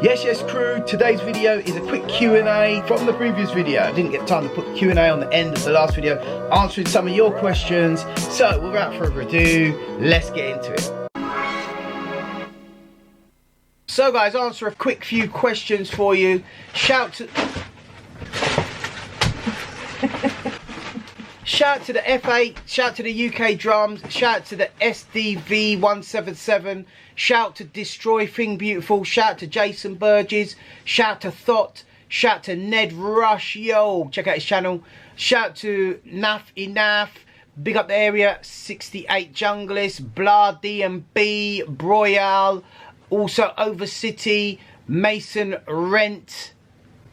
Yes crew, today's video is a quick Q&A from the previous video. I didn't get time to put Q&A on the end of the last video, answering some of your questions. So without further ado, let's get into it. So guys, answer a quick few questions for you. Shout to the F8, shout to the UK drums, shout to the SDV177, shout to Destroy Thing Beautiful, shout to Jason Burgess, shout to Thought, shout to Ned Rush, yo, check out his channel, shout to Naf Enough, big up the area, 68 Junglist, Blah D&B, Broyal, also Over City, Mason Rent,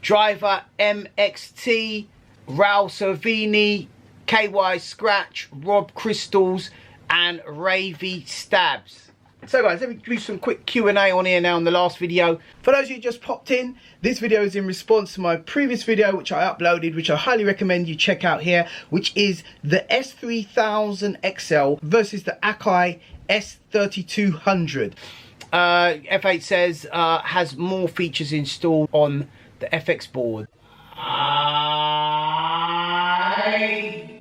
Driver MXT, Raul Servini, KY Scratch, Rob Crystals, and Ravy Stabs. So guys, let me do some quick Q&A on here now on the last video. For those of you who just popped in, this video is in response to my previous video which I uploaded, which I highly recommend you check out here, which is the S3000XL versus the Akai S3200. F8 says has more features installed on the FX board.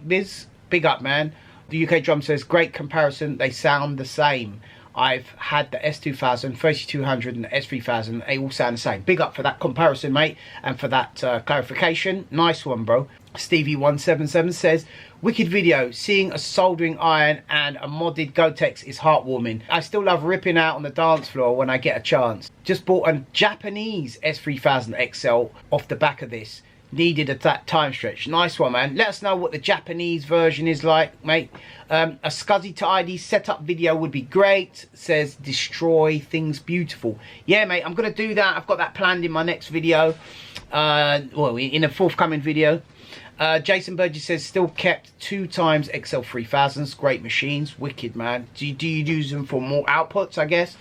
Biz, big up man. The UK drum says great comparison, they sound the same. I've had the S2000, 3200 and the S3000, they all sound the same. Big up for that comparison mate, and for that clarification. Nice one bro. Stevie177 says wicked video, seeing a soldering iron and a modded Gotex is heartwarming. I still love ripping out on the dance floor when I get a chance. Just bought a Japanese S3000XL off the back of this. Needed at that time stretch. Nice one man. Let us know what the Japanese version is like mate. A SCSI to ID setup video would be great, says Destroy Things Beautiful. Yeah mate, I'm gonna do that. I've got that planned in my next video, well in a forthcoming video. Jason Burgess says still kept 2x XL3000s, great machines, wicked man. Do you use them for more outputs I guess?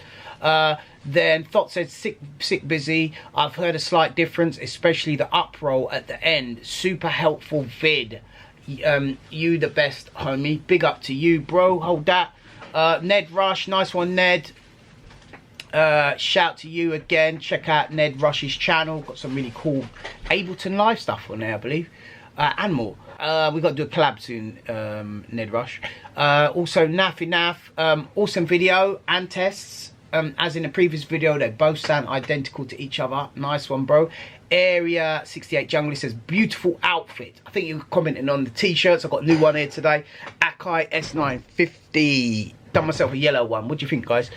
Then Thought said sick busy. I've heard a slight difference, especially the up roll at the end. Super helpful vid. You the best homie. Big up to you bro. Hold that. Ned Rush, nice one Ned. Shout to you again. Check out Ned Rush's channel. Got some really cool Ableton Live stuff on there I believe. And more. We've got to do a collab soon, Ned Rush. Also Naf Enough. Awesome video and tests. As in the previous video, they both sound identical to each other. Nice one bro. Area 68 Junglist says beautiful outfit. I think you were commenting on the t-shirts. I've got a new one here today. Akai S950. Done myself a yellow one. What do you think guys?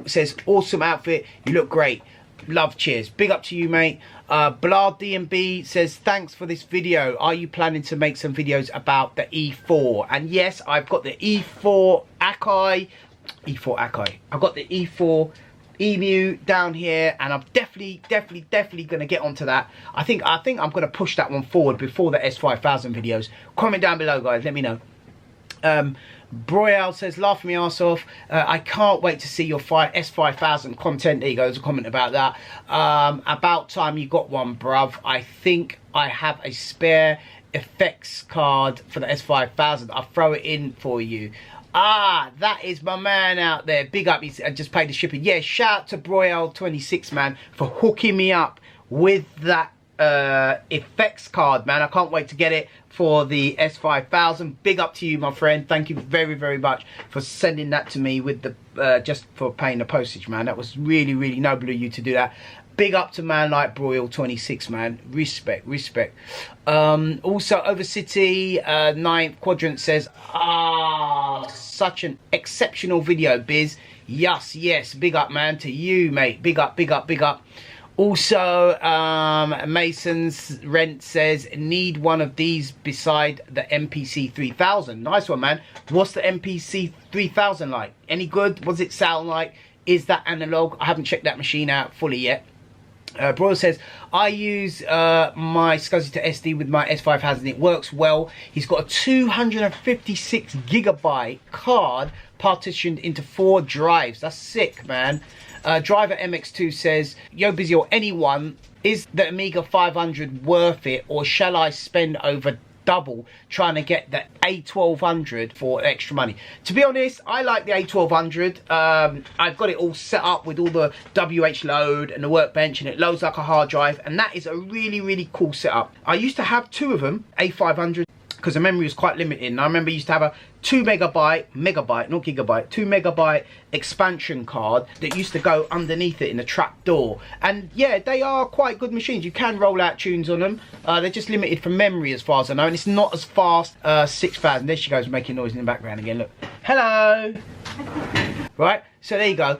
Says awesome outfit, you look great. Love, cheers. Big up to you mate. Blah D&B says thanks for this video. Are you planning to make some videos about the E4? And yes, I've got the E4 Akai. I've got the E4 Emu down here, and I'm definitely gonna get onto that. I think I'm gonna push that one forward before the S5000 videos. Comment down below guys, let me know. Broyal says laughing me arse off. I can't wait to see your S5000 content. There you go, there's a comment about that. About time you got one bruv. I think I have a spare effects card for the S5000. I'll throw it in for you. That is my man out there. Big up, I just paid the shipping. Yeah, shout out to Broyal26 man for hooking me up with that effects card man. I can't wait to get it for the S5000. Big up to you my friend. Thank you very much for sending that to me with the just for paying the postage man. That was really noble of you to do that. Big up to man like Broyal26 man. Respect. Also Over City 9th Quadrant says such an exceptional video Biz. Yes, big up man to you mate. Big up. Also Mason's Rent says need one of these beside the MPC 3000. Nice one man. What's the MPC 3000 like? Any good? What does it sound like? Is that analog? I haven't checked that machine out fully yet. Broyle says I use my SCSI to SD with my S5000. It works well. He's got a 256 gigabyte card partitioned into 4 drives. That's sick man. Driver MX2 says yo Busy or anyone, is the Amiga 500 worth it, or shall I spend over double trying to get the A1200 for extra money. To be honest, I like the A1200. I've got it all set up with all the WH load and the workbench, and it loads like a hard drive, and that is a really cool setup. I used to have two of them, A500, because the memory was quite limited, and I remember I used to have a 2 megabyte, not gigabyte, 2 megabyte expansion card that used to go underneath it in a trap door. And yeah, they are quite good machines. You can roll out tunes on them. They're just limited for memory as far as I know, and it's not as fast. 6000. There she goes, making noise in the background again. Look, hello. Right, so there you go.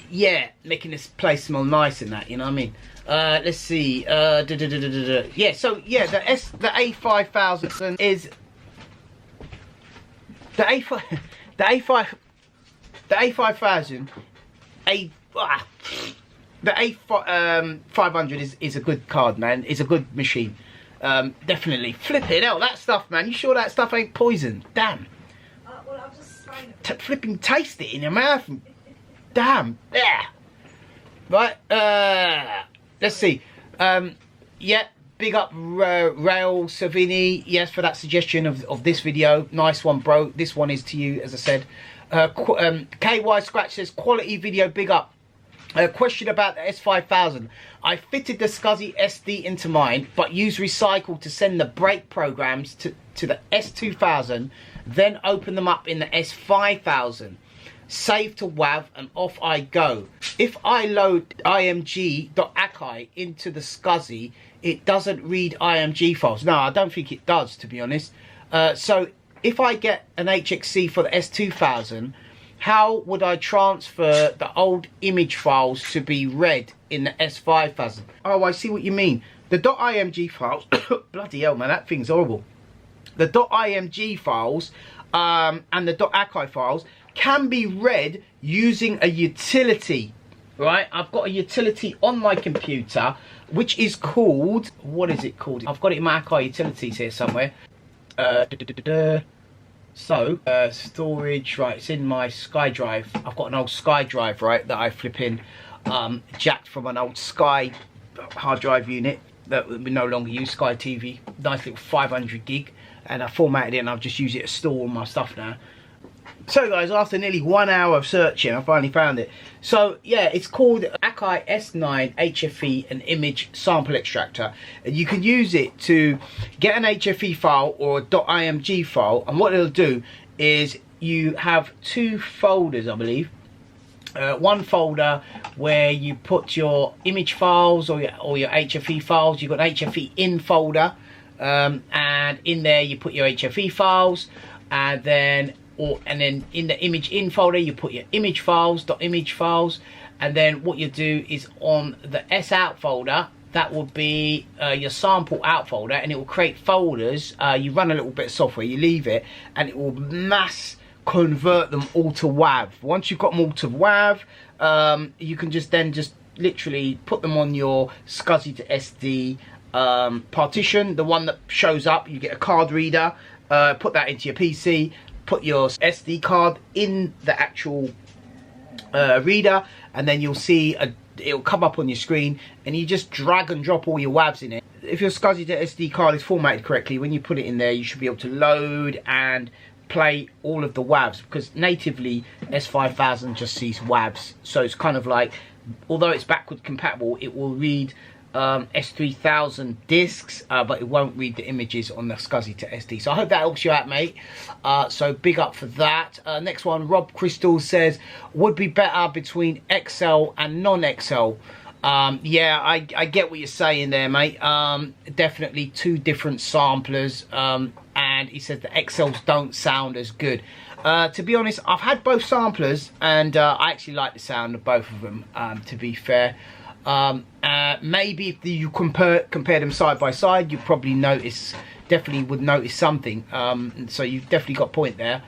Yeah, making this place smell nice and that, you know what I mean? Let's see. Yeah, so yeah, the A5000 is the A5000 the A500 is a good card, man. It's a good machine. Definitely. Flipping hell, that stuff, man. You sure that stuff ain't poison? Damn. Well, I'll just flipping taste it in your mouth. Damn. Yeah. Right. Let's see. Yeah, big up Rail Savini, yes, for that suggestion of this video. Nice one, bro. This one is to you, as I said. KY Scratch says, quality video, big up. Question about the S5000. I fitted the SCSI SD into mine, but used Recycle to send the break programs to the S2000, then open them up in the S5000. Save to WAV and off I go. If I load img.akai into the SCSI, it doesn't read IMG files. No, I don't think it does, to be honest. So if I get an HXC for the S2000, how would I transfer the old image files to be read in the S5000? Oh, I see what you mean. The .img files, bloody hell, man, that thing's horrible. The .img files and the .akai files can be read using a utility, right? I've got a utility on my computer which is called, what is it called? I've got it in my Akai utilities here somewhere. Storage, right, it's in my SkyDrive. I've got an old SkyDrive, right, that I flip in, jacked from an old Sky hard drive unit that we no longer use, Sky TV, nice little 500 gig, and I formatted it and I've just used it to store all my stuff now. So guys, after nearly 1 hour of searching, I finally found it. So yeah, it's called Akai S9 HFE and image sample extractor. And you can use it to get an HFE file or a .img file. And what it'll do is you have two folders, I believe. One folder where you put your image files or your HFE files. You've got an HFE in folder. And in there you put your HFE files. And then in the image in folder you put your image files, .image files, and then what you do is on the S out folder, that will be your sample out folder, and it will create folders. You run a little bit of software, you leave it, and it will mass convert them all to WAV. Once you've got them all to WAV, you can just literally put them on your SCSI to SD partition, the one that shows up. You get a card reader, put that into your PC, put your SD card in the actual reader, and then you'll see it'll come up on your screen, and you just drag and drop all your WAVs in it. If your SCSI to SD card is formatted correctly, when you put it in there, you should be able to load and play all of the WAVs, because natively S5000 just sees WAVs. So it's kind of like, although it's backward compatible, it will read S3000 discs, but it won't read the images on the SCSI to SD. So I hope that helps you out, mate. So big up for that. Next one, Rob Crystal says, would be better between XL and non-XL. Yeah, I get what you're saying there, mate. Definitely two different samplers, and he says the XLs don't sound as good. To be honest, I've had both samplers, and I actually like the sound of both of them, to be fair. Maybe if you compare them side by side, you probably definitely would notice something. So you've definitely got a point there.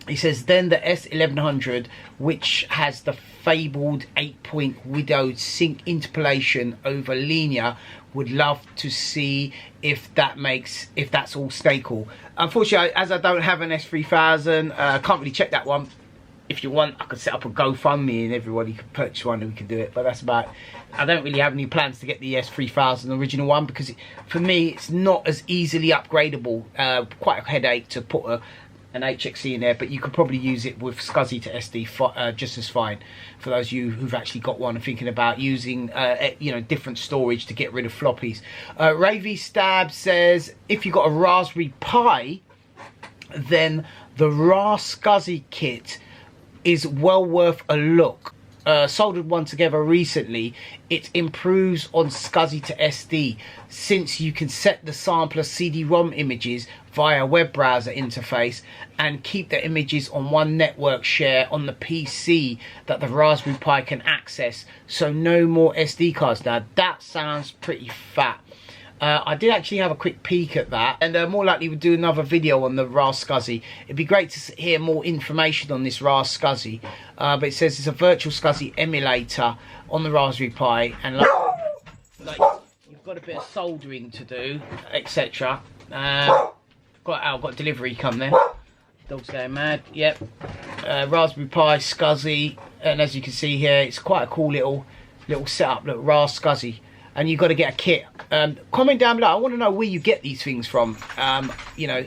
He says, then the S1100, which has the fabled 8-point widowed sync interpolation over linear, would love to see if that's all stay cool. Unfortunately, as I don't have an S3000, I can't really check that one. if you want, I could set up a GoFundMe and everybody could purchase one and we could do it. But that's about it. I don't really have any plans to get the S3000 original one because for me it's not as easily upgradable. Quite a headache to put an HXC in there, but you could probably use it with SCSI to SD just as fine. For those of you who've actually got one and thinking about using you know, different storage to get rid of floppies. Ravy Stab says if you've got a Raspberry Pi, then the SCSI kit is well worth a look. Soldered one together recently. It improves on SCSI to SD since you can set the sampler CD-ROM images via web browser interface and keep the images on one network share on the PC that the Raspberry Pi can access, so no more SD cards. Now that sounds pretty fat. I did actually have a quick peek at that, and more likely we'll do another video on the SCSI. It'd be great to hear more information on this SCSI, but it says it's a virtual SCSI emulator on the Raspberry Pi, and like you've got a bit of soldering to do, etc. I've got delivery come there. Dog's going mad. Yep. Raspberry Pi SCSI, and as you can see here, it's quite a cool little setup. Look, SCSI. And you've got to get a kit. Comment down below. I want to know where you get these things from. You know,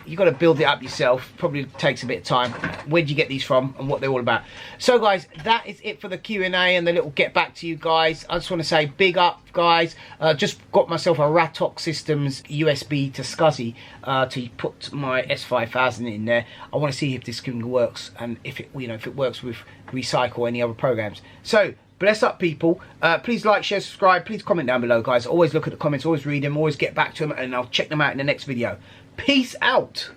you've got to build it up yourself. Probably takes a bit of time. Where do you get these from and what they're all about? So guys, that is it for the Q&A and the little get back to you guys. I just want to say big up, guys. Just got myself a Ratok Systems USB to SCSI to put my S5000 in there. I want to see if this thing works and if it, you know, if it works with Recycle or any other programs. So bless up, people. Please like, share, subscribe. Please comment down below, guys. Always look at the comments, always read them, always get back to them, and I'll check them out in the next video. Peace out.